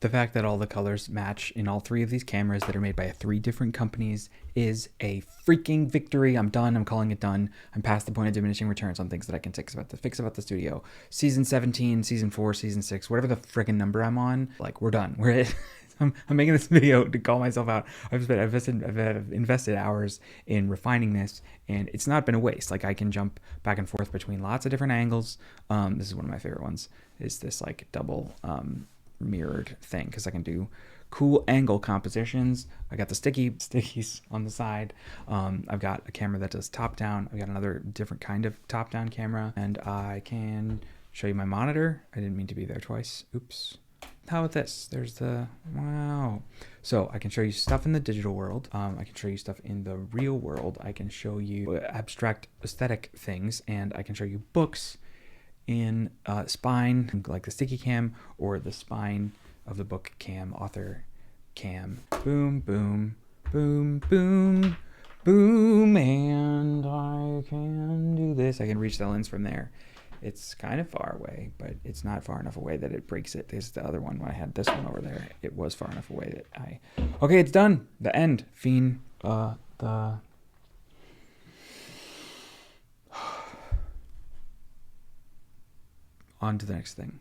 The fact that all the colors match in all three of these cameras that are made by 3 different companies is a freaking victory. I'm done. I'm calling it done. I'm past the point of diminishing returns on things that I can fix about the studio. Season 17, season 4, season 6, whatever the freaking number I'm on, like, we're done. We're it. I'm making this video to call myself out. I've invested hours in refining this, and it's not been a waste. Like, I can jump back and forth between lots of different angles. This is one of my favorite ones, is this like double mirrored thing, because I can do cool angle compositions. I got the stickies on the side. I've got a camera that does top down. I've got another different kind of top down camera, and I can show you my monitor. I didn't mean to be there twice. Oops. How about this? There's the, wow. So I can show you stuff in the digital world. I can show you stuff in the real world. I can show you abstract aesthetic things, and I can show you books in spine, like the sticky cam, or the spine of the book cam, author cam. Boom, boom, boom, boom, boom, and I can do this. I can reach the lens from there. It's kind of far away, but it's not far enough away that it breaks it. There's the other one. When I had this one over there, it was far enough away that I... Okay, it's done. The end. Fiend. On to the next thing.